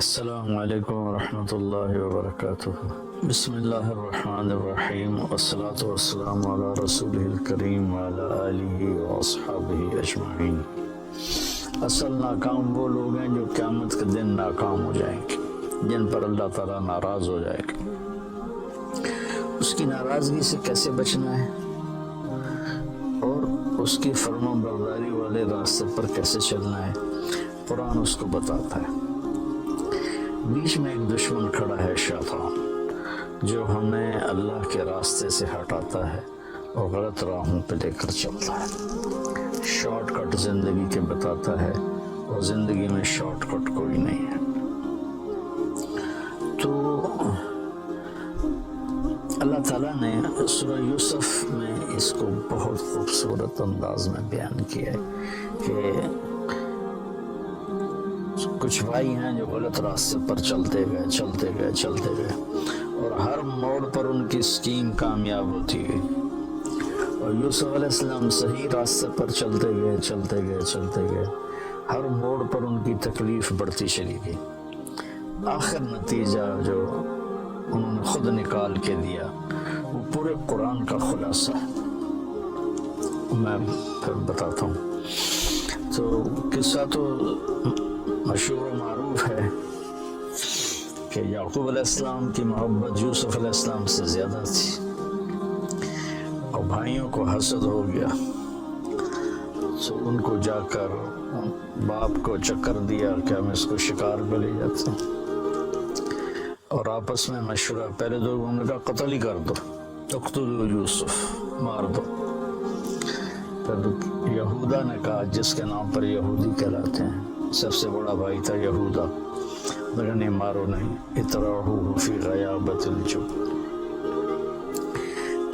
السلام علیکم ورحمۃ اللہ وبرکاتہ۔ بسم اللہ الرحمن الرحیم، والصلاة والسلام علی رسولہ الکریم وعلی آلہ واصحابہ اجمعین۔ اصل ناکام وہ لوگ ہیں جو قیامت کے دن ناکام ہو جائیں گے، جن پر اللہ تعالیٰ ناراض ہو جائے گا۔ اس کی ناراضگی سے کیسے بچنا ہے اور اس کی فرما برداری والے راستے پر کیسے چلنا ہے، قرآن اس کو بتاتا ہے۔ بیچ میں ایک دشمن کھڑا ہے، شیطان، جو ہمیں اللہ کے راستے سے ہٹاتا ہے اور غلط راہوں پہ لے کر چلتا ہے، شارٹ کٹ زندگی کے بتاتا ہے، اور زندگی میں شارٹ کٹ کوئی نہیں ہے۔ تو اللہ تعالیٰ نے سورہ یوسف میں اس کو بہت خوبصورت انداز میں بیان کیا ہے کہ کچھ بھائی ہیں جو غلط راستے پر چلتے گئے اور ہر موڑ پر ان کی اسکیم کامیاب ہوتی گئی، اور یوسف علیہ السلام صحیح راستے پر چلتے گئے، ہر موڑ پر ان کی تکلیف بڑھتی چلی گئی۔ آخر نتیجہ جو انہوں نے خود نکال کے دیا وہ پورے قرآن کا خلاصہ ہے، میں پھر بتاتا ہوں۔ تو قصہ تو مشہور و معروف ہے کہ یعقوب علیہ السلام کی محبت یوسف علیہ السلام سے زیادہ تھی، اور بھائیوں کو حسد ہو گیا، تو ان کو جا کر باپ کو چکر دیا کہ ہم اس کو شکار پہ لے جاتے ہیں، اور آپس میں مشورہ، پہلے تو انہوں نے کہا قتل ہی کر دو، اقتلوا یوسف، مار دو۔ پھر یہودا نے کہا، جس کے نام پر یہودی کہلاتے ہیں، سب سے بڑا بھائی تھا یہودا، مگر نہیں، مارو نہیں، اطرحوہ فی غیابۃ الجب،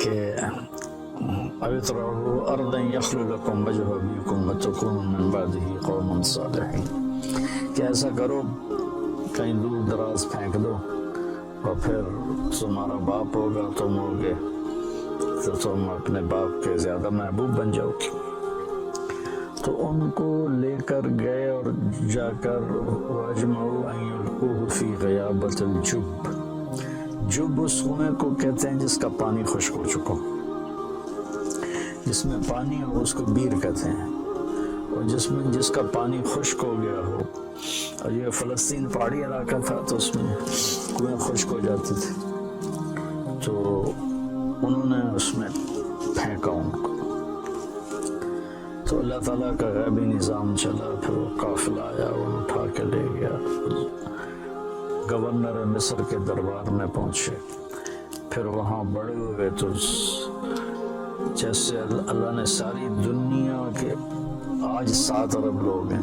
کہ او اطرحوہ ارضا یخل لکم وجہ ابیکم وتکونوا من بعدہ قوما صالحین، کہ ایسا کرو کہیں دور دراز پھینک دو، اور پھر تمہارا باپ ہوگا، تم ہوگے، تو تم اپنے باپ کے زیادہ محبوب بن جاؤ گے۔ تو ان کو لے کر گئے اور جا کر وَأَجْمَعُوا أَن يُلْقُوهُ فِي غَيَابَةِ الْجُبِّ، جب اس کنویں کو کہتے ہیں جس کا پانی خشک ہو چکا ہو، جس میں پانی ہو اس کو بیر کہتے ہیں، اور جس کا پانی خشک ہو گیا ہو، اور یہ فلسطین پہاڑی علاقہ تھا تو اس میں کنویں خشک ہو جاتے تھے، تو انہوں نے اس میں پھینکا ان کو، تو اللہ تعالیٰ کا غیبی نظام چلا، پھر وہ قافلہ آیا، وہ اٹھا کے لے گیا، گورنر مصر کے دربار میں پہنچے، پھر وہاں بڑے ہوئے، تو جیسے اللہ نے ساری دنیا کے آج 7 ارب لوگ ہیں،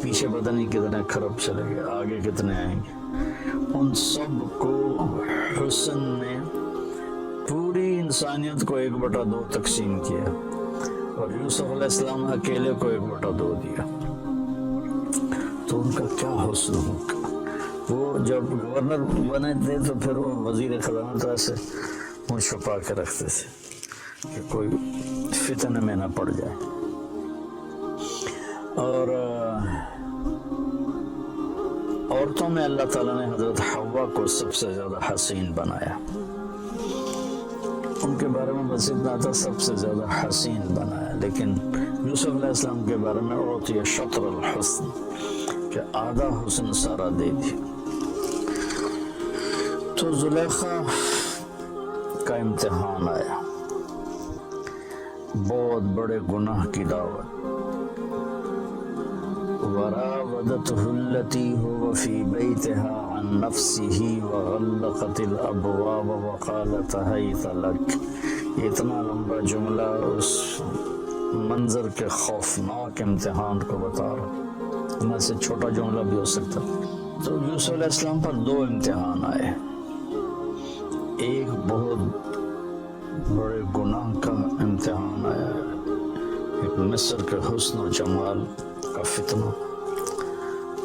پیچھے پتہ نہیں کتنے کھرب چلے گئے، آگے کتنے آئیں گے، ان سب کو حسن نے پوری انسانیت کو 1/2 تقسیم کیا، اور یوسف علیہ السلام اکیلے کو 1/2 دیا۔ تو ان کا کیا حسن ہوگا، وہ جب گورنر بنے تھے تو پھر وہ وزیر خزانہ سے منہ چھپا کے رکھتے تھے کہ کوئی فتنہ میں نہ پڑ جائے، اور عورتوں میں اللہ تعالیٰ نے حضرت حوا کو سب سے زیادہ حسین بنایا، ان کے بارے میں بس اتنا تھا، سب سے زیادہ حسین بنایا، لیکن یوسف علیہ السلام کے بارے میں اعطی شطر الحسن، کہ آدھا حسن سارا دے دی۔ تو زلیخا کا امتحان آیا، بہت بڑے گناہ کی دعوت، وراودته التي هو في بيتها عن نفسه وغلقت الابواب وقالت هيت لك، اتنا لمبا جملہ اس منظر کے خوفناک امتحان کو بتا رہا، ان میں سے چھوٹا جملہ بھی ہو سکتا۔ تو یوسف علیہ السلام پر 2 امتحان آئے، ایک بہت بڑے گناہ کا امتحان آیا، ایک مصر کے حسن و جمال کا فتنہ،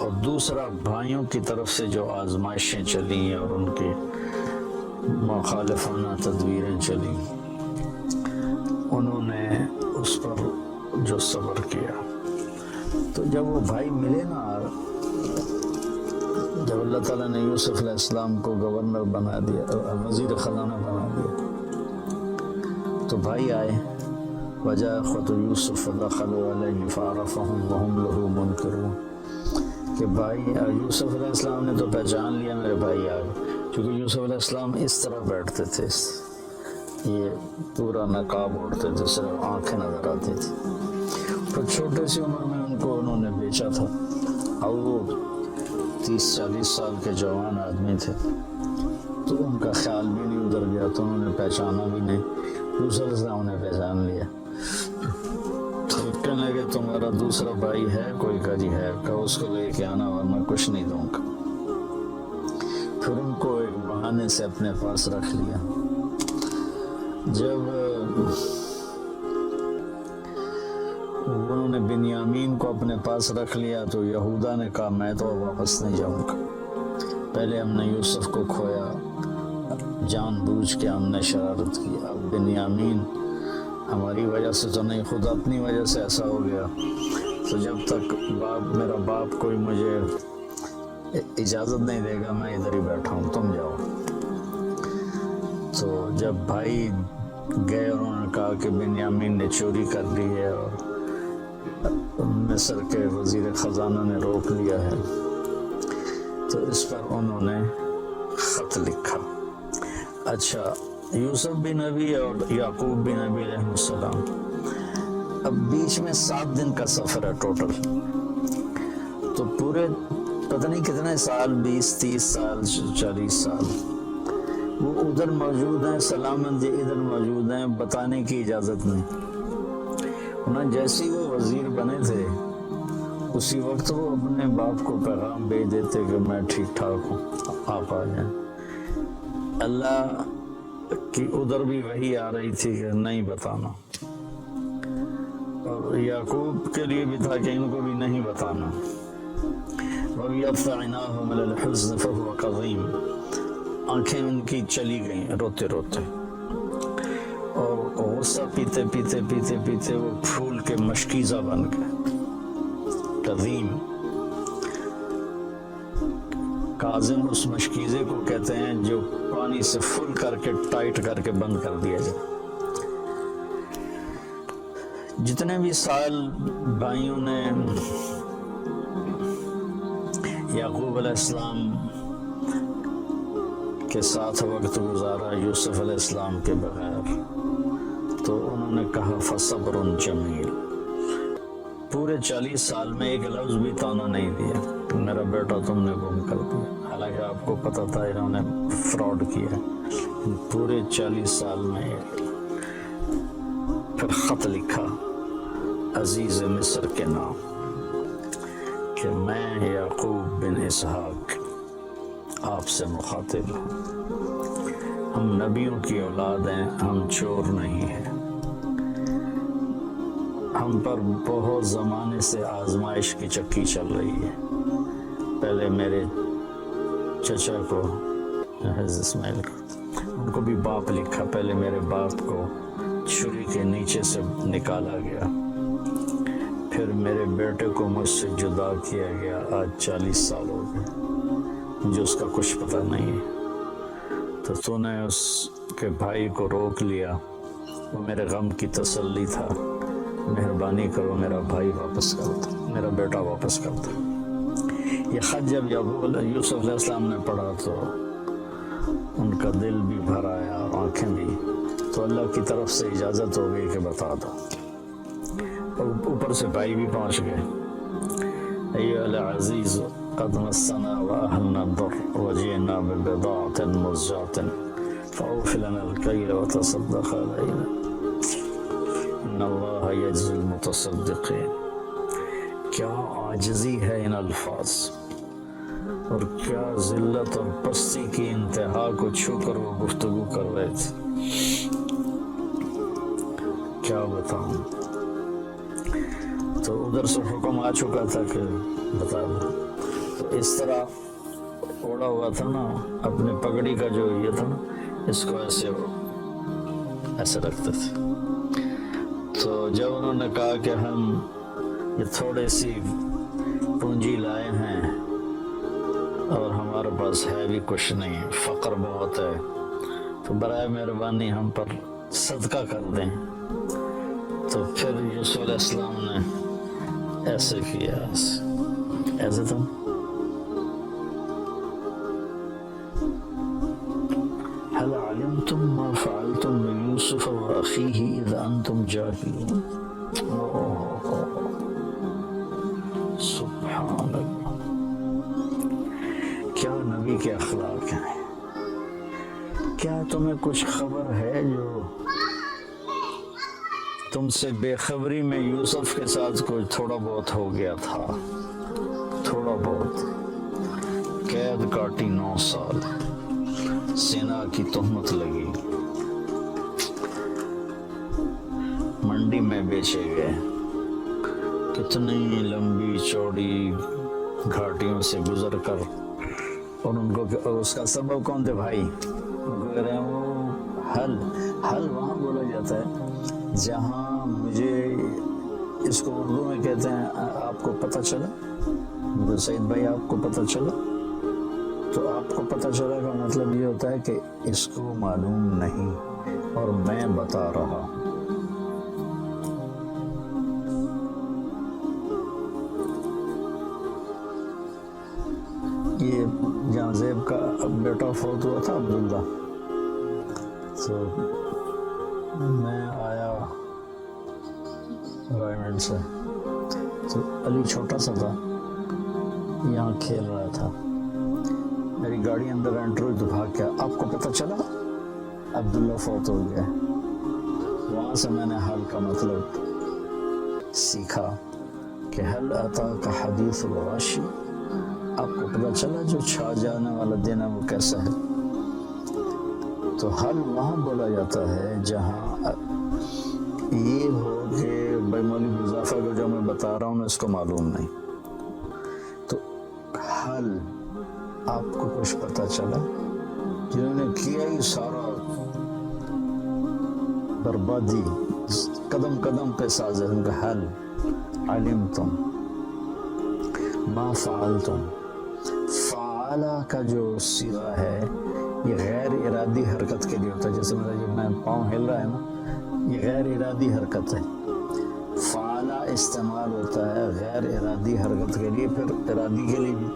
اور دوسرا بھائیوں کی طرف سے جو آزمائشیں چلی اور ان کی مخالفانہ تدبیریں چلی، انہوں نے اس پر جو صبر کیا۔ تو جب وہ بھائی ملے نا جب اللہ تعالیٰ نے یوسف علیہ السلام کو گورنر بنا دیا، وزیر خزانہ بنا دیا، تو بھائی آئے، وجاء اخوة یوسف فدخلوا علیہ فعرفهم وهم له منکرون، کہ بھائی یوسف علیہ السلام نے تو پہچان لیا میرے بھائی آ گئے، چونکہ یوسف علیہ السلام اس طرح بیٹھتے تھے، یہ پورا نقاب اوڑھتے تھے، صرف آنکھیں نظر آتی تھی، پھر چھوٹے سی عمر میں ان کو انہوں نے بیچا تھا، اور وہ 30-40 سال کے جوان آدمی تھے، تو ان کا خیال بھی نہیں ادھر گیا، تو انہوں نے پہچانا بھی نہیں، یوسف علیہ السلام نے پہچان لیا، تو کہنے لگے تمہارا دوسرا بھائی ہے کوئی؟ کا جی ہے، کہ اس کو لے کے آنا ورنہ کچھ نہیں دوں گا۔ پھر ان کو ایک بہانے سے اپنے پاس رکھ لیا۔ جب انہوں نے بنیامین کو اپنے پاس رکھ لیا تو یہودا نے کہا میں تو واپس نہیں جاؤں گا، پہلے ہم نے یوسف کو کھویا، جان بوجھ کے ہم نے شرارت کی، اب بنیامین ہماری وجہ سے تو نہیں، خود اپنی وجہ سے ایسا ہو گیا، تو جب تک میرا باپ کوئی مجھے اجازت نہیں دے گا میں ادھر ہی بیٹھا ہوں، تم جاؤ۔ تو جب بھائی گئے اور انہوں نے کہا کہ بنیامین نے چوری کر لی ہے اور مصر کے وزیر خزانہ نے روک لیا ہے، تو اس پر انہوں نے خط لکھا۔ اچھا، یوسف بھی نبی اور یعقوب بھی نبی علیہ السلام، اب بیچ میں 7 دن کا سفر ہے ٹوٹل، تو پورے پتہ نہیں کتنے سال، 20-30 سال 40 سال وہ ادھر موجود ہیں، سلامت جی ادھر موجود ہیں، بتانے کی اجازت نہیں۔ انہوں جیسے وہ وزیر بنے تھے اسی وقت وہ اپنے باپ کو پیغام بھیج دیتے کہ میں ٹھیک ٹھاک ہوں، آپ آ جائیں۔ اللہ کی ادھر بھی وحی آ رہی تھی کہ نہیں بتانا، اور یعقوب کے لیے بھی تھا کہ ان کو بھی نہیں بتانا۔ وَابْيَضَّ عَيْنَاهُ مِنَ الْحُزْنِ فَهُوَ كَظِيمٌ، آنکھیں ان کی چلی گئیں روتے روتے، اور غصہ پیتے پیتے پیتے پیتے وہ پھول کے مشکیزہ بن گئے، کظیم۔ کاظم اس مشکیزے کو کہتے ہیں جو پانی سے فل کر کے ٹائٹ کر کے بند کر دیا جائے۔ جتنے بھی سال بھائیوں نے یعقوب علیہ السلام کے ساتھ وقت گزارا یوسف علیہ السلام کے بغیر، تو انہوں نے کہا فصبر جمیل، پورے 40 سال میں ایک لفظ بھی تانا نہیں دیا میرا بیٹا تم نے گم کر دیا، حالانکہ آپ کو پتا تھا انہوں نے فراڈ کیا، پورے 40 سال میں۔ پھر خط لکھا عزیز مصر کے نام کہ میں یعقوب بن اسحاق آپ سے مخاطب ہوں، ہم نبیوں کی اولاد ہیں، ہم چور نہیں ہیں، ہم پر بہت زمانے سے آزمائش کی چکی چل رہی ہے۔ پہلے میرے چچا کو حضرت اسماعیل کو، ان کو بھی باپ لکھا، پہلے میرے باپ کو چھری کے نیچے سے نکالا گیا، پھر میرے بیٹے کو مجھ سے جدا کیا گیا، آج 40 سال ہو گئے، مجھے اس کا کچھ پتہ نہیں ہے، تو نے اس کے بھائی کو روک لیا، وہ میرے غم کی تسلی تھا، مہربانی کرو میرا بھائی واپس کر دو، میرا بیٹا واپس کر دو۔ یہ خط جب یوسف علیہ السلام نے پڑھا تو ان کا دل بھی بھر آیا اور آنکھیں بھی، تو اللہ کی طرف سے اجازت ہو گئی کہ بتا دو، اور اوپر سے بھائی بھی پہنچ گئے۔ ایھا العزیز قد مسنا واہلنا الضر وجئنا ببضاعة مزجاة فأوف لنا الكيل وتصدق علينا ان اللہ یجزی المتصدقین۔ کیا عاجزی ہے ان الفاظ، اور کیا ذلت اور پستی کی انتہا کو چھو کر وہ گفتگو کر رہے تھے، کیا بتاؤں۔ تو ادھر سے حکم آ چکا تھا کہ بتا دو، تو اس طرح اوڑا ہوا تھا نا، اپنے پگڑی کا جو یہ تھا نا، اس کو ایسے رکھتے تھے۔ تو جب انہوں نے کہا کہ ہم یہ تھوڑی سی پونجی لائے ہیں اور ہم پاس ہے بھی کچھ نہیں، فقر بہت ہے، تو برائے مہربانی ہم پر صدقہ کر دیں۔ تو پھر یوسف علیہ السلام نے ایسے کیا، ایسے تم هل علمتم ما فعلتم بيوسف وأخيه إذ أنتم جاهلون۔ سبحان اللہ، کیا نبی کے اخلاق ہیں۔ کیا تمہیں کچھ خبر ہے جو تم سے بے خبری میں یوسف کے ساتھ کوئی تھوڑا بہت ہو گیا تھا؟ تھوڑا بہت، قید کاٹی 9 سال، زنا کی تہمت لگی، منڈی میں بیچے گئے، کتنی لمبی چوڑی گھاٹیوں سے گزر کر، اور ان کو اس کا سبب کون تھے بھائی؟ کہہ رہے ہیں وہ حل وہاں بولا جاتا ہے جہاں مجھے، اس کو اردو میں کہتے ہیں آپ کو پتہ چلا، سعید بھائی آپ کو پتہ چلا، تو آپ کو پتہ چلا کا مطلب یہ ہوتا ہے کہ اس کو معلوم نہیں اور میں بتا رہا ہوں۔ یہ جہاں زیب کا بیٹا فوت ہوا تھا عبداللہ، تو میں آیا رائمنڈ سے، تو علی چھوٹا سا تھا، یہاں کھیل رہا تھا، میری گاڑی اندر انٹر ہوئی تو بھاگ گیا، آپ کو پتہ چلا عبداللہ فوت ہو گیا۔ وہاں سے میں نے حل کا مطلب سیکھا کہ حل اتاک حدیث الغاشی، آپ کو پتہ چلا جو چھا جانے والا دن ہے وہ کیسا ہے۔ تو حل وہاں بولا جاتا ہے جہاں یہ ہو کہ بھائی مولوی مضافہ کو جو میں بتا رہا ہوں اس کو معلوم نہیں، تو حل آپ کو کچھ پتہ چلا، جنہوں نے کیا ہی سارا بربادی قدم قدم پہ ساز ہے، ان کا حل علمتم ما فعلتم، فعلا کا جو صیغہ ہے یہ غیر ارادی حرکت کے لیے ہوتا ہے، جیسے میرا یہ میں پاؤں ہل رہا ہے نا، یہ غیر ارادی حرکت ہے، فعلا استعمال ہوتا ہے غیر ارادی حرکت کے لیے، پھر ارادی کے لیے بھی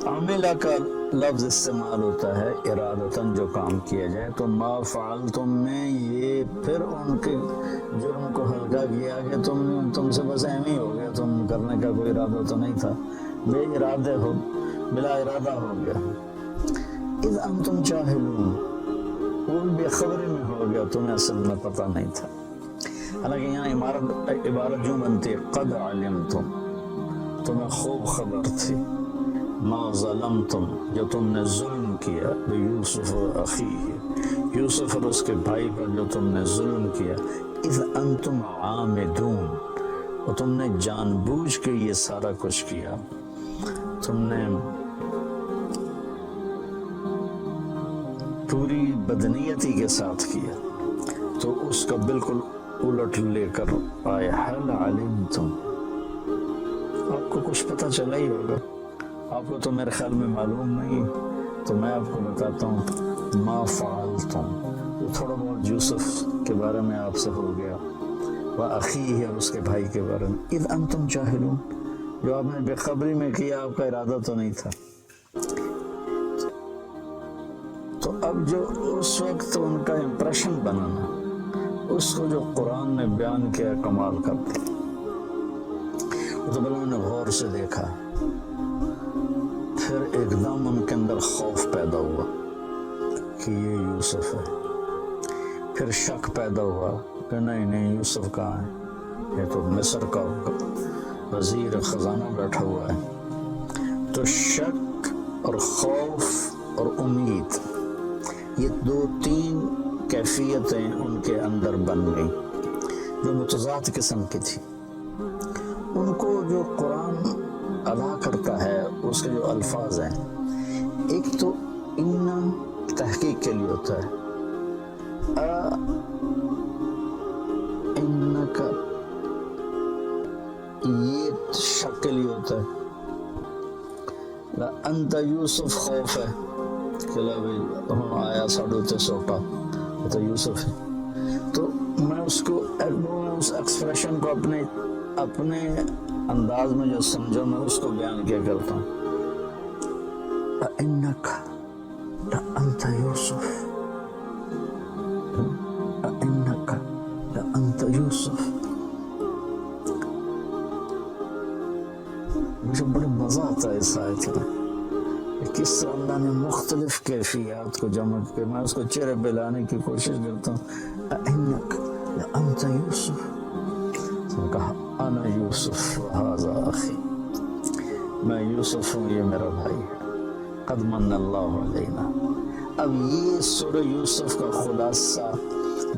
عاملہ کا لفظ استعمال ہوتا ہے ارادتاً جو کام کیا جائے، تو ما فعلتم میں یہ پھر ان کے جرم کو ہلکا کیا کہ تم سے بس ایم ہی ہو گیا، تم کرنے کا کوئی ارادہ تو نہیں تھا، بے ارادے ہو، بلا ارادہ ہو گیا۔ اذ انتم جاہلون، وہ بے خبری میں ہو گیا، تمہیں اصل میں پتہ نہیں تھا۔ حالانکہ یہاں عبارت جو بنتی ہے قد علمتم، تمہیں خوب خبر تھی، ما ظلمتم، جو تم نے ظلم کیا، یوسف و اخیہ، یوسف اور اس کے بھائی پر جو تم نے ظلم کیا، اذ انتم عامدون، اور تم نے جان بوجھ کے یہ سارا کچھ کیا، تم نے پوری بدنیتی کے ساتھ کیا، تو اس کا بالکل الٹ لے کر آئے حل علمتم، آپ کو کچھ پتہ چلا ہی ہوگا، آپ کو تو میرے خیال میں معلوم نہیں، تو میں آپ کو بتاتا ہوں ما فعلتم، تو تھوڑا بہت یوسف کے بارے میں آپ سے ہو گیا، وَأَخِيهِ، اور اس کے بھائی کے بارے میں، اذ انتم جاہلون، جو آپ نے بے خبری میں کیا، آپ کا ارادہ تو نہیں تھا۔ تو اب جو اس وقت ان کا امپریشن بنانا، اس کو جو قرآن نے بیان کیا کمال کر دیا، وہ تو انہوں نے غور سے دیکھا، پھر ایک دم ان کے اندر خوف پیدا ہوا کہ یہ یوسف ہے، پھر شک پیدا ہوا کہ نہیں یوسف کہاں ہے، یہ تو مصر کا وزیر خزانہ بیٹھا ہوا ہے۔ تو شک اور خوف اور امید، یہ 2-3 کیفیتیں ان کے اندر بن گئیں جو متضاد قسم کی تھی۔ ان کو جو قرآن ادا کرتا ہے اس کے جو الفاظ ہیں، ایک تو ان تحقیق کے لیے ہوتا ہے، ان کا یہ شک کے لیے ہوتا ہے، انت یوسف خوف ہے کہ ہوں آیا ساڑھو تے سوٹا تو یوسف ہے. تو میں اس کو اس ایکسپریشن کو اپنے انداز میں جو سمجھو میں اس کو بیان کیا کرتا ہوں. اِنَّكَ لَأَنْتَ يُوسُف اِنَّكَ لَأَنْتَ يُوسف. مجھے بڑے مزہ آتا ہے اس آیت میں کس طرح اللہ نے مختلف کیفیات کو جمع کر میں اس کو چہرے پہ لانے کی کوشش کرتا ہوں. اِنَّكَ لَأَنْتَ يُوسف. تو کہا انا یوسف وہذا اخی. میں یوسف ہوں یہ میرا بھائی ہے. قد من اللہ علینا. اب یہ سورہ یوسف کا خلاصہ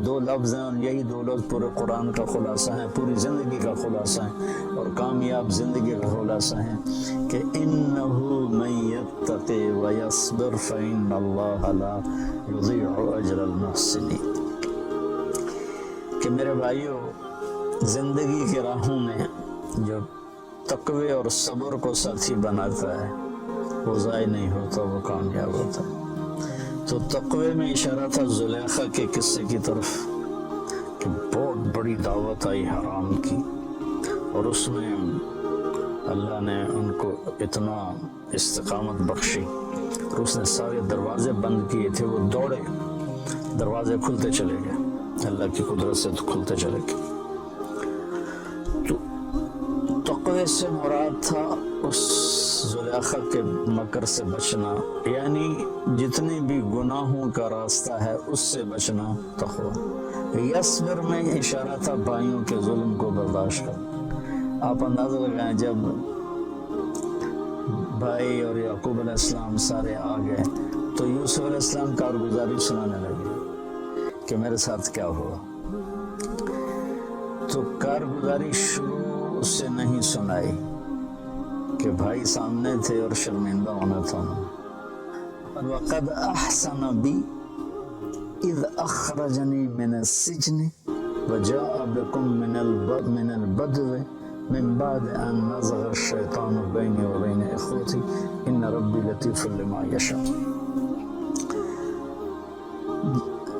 2 لفظ ہیں اور یہی 2 لفظ پورے قرآن کا خلاصہ ہیں, پوری زندگی کا خلاصہ ہیں اور کامیاب زندگی کا خلاصہ ہیں کہ انہو من یتقی ویصبر فإن اللہ لا یضیع اجر المحسنین. کہ میرے بھائیو زندگی کی راہوں میں جو تقوی اور صبر کو ساتھی بناتا ہے وہ ضائع نہیں ہوتا, وہ کامیاب ہوتا ہے. تو تقوی میں اشارہ تھا زلیخا کے قصے کی طرف کہ بہت بڑی دعوت آئی حرام کی اور اس میں اللہ نے ان کو اتنا استقامت بخشی اور اس نے سارے دروازے بند کیے تھے, وہ دوڑے دروازے کھلتے چلے گئے, اللہ کی قدرت سے تو کھلتے چلے گئے. تو تقوی سے مراد تھا اس زلیخا کے مکر سے بچنا, یعنی جتنے بھی گناہوں کا راستہ ہے اس سے بچنا تقوی. یصبر میں اشارہ تھا بھائیوں کے ظلم کو برداشت کرنا. آپ اندازہ لگائیں جب بھائی اور یعقوب علیہ السلام سارے آ گئے تو یوسف علیہ السلام کارگزاری سنانے لگے کہ میرے ساتھ کیا ہوا. تو کارگزاری شروع سے نہیں سنائی کہ بھائی سامنے تھے اور شرمندہ ہونا تھا. وَقَدْ أَحْسَنَ بِي إِذْ أَخْرَجَنِي مِنَ السِّجْنِ وَجَاءَ بِكُم مِّنَ الْبَدْوِ مِن بَعْدِ أَن نَزَغَ الشَّيْطَانُ بَيْنِي وَبَيْنَ إِخْوَتِي إِنَّ رَبِّي لَطِيفٌ لِمَا يَشَاءُ.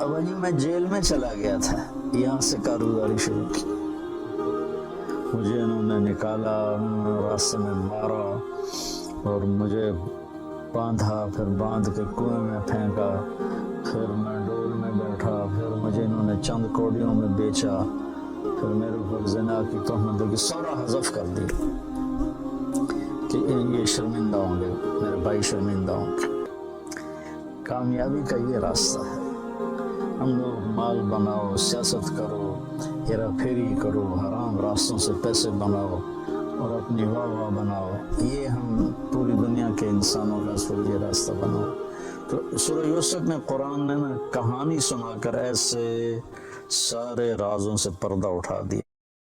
اولی میں جیل میں چلا گیا تھا, یہاں سے کارگزاری شروع کی. مجھے انہوں نے نکالا, راستے میں مارا اور مجھے باندھا, پھر باندھ کے کنویں میں پھینکا, پھر میں ڈول میں بیٹھا, پھر مجھے انہوں نے چند کوڑیوں میں بیچا, پھر میرے اوپر زنا کی تہمت لگی, سارا حذف کر دیا کہ یہ شرمندہ ہوں گے, میرے بھائی شرمندہ ہوں گے. کامیابی کا یہ راستہ ہے. ہم لوگ مال بناؤ, سیاست کرو, ہیرا پھیری کرو, حرام راستوں سے پیسے بناؤ اور اپنی واہ بناؤ, یہ ہم پوری دنیا کے انسانوں کا یہ راستہ بناؤ. تو سورہ یوسف میں قرآن نے نا کہانی سنا کر ایسے سارے رازوں سے پردہ اٹھا دیا.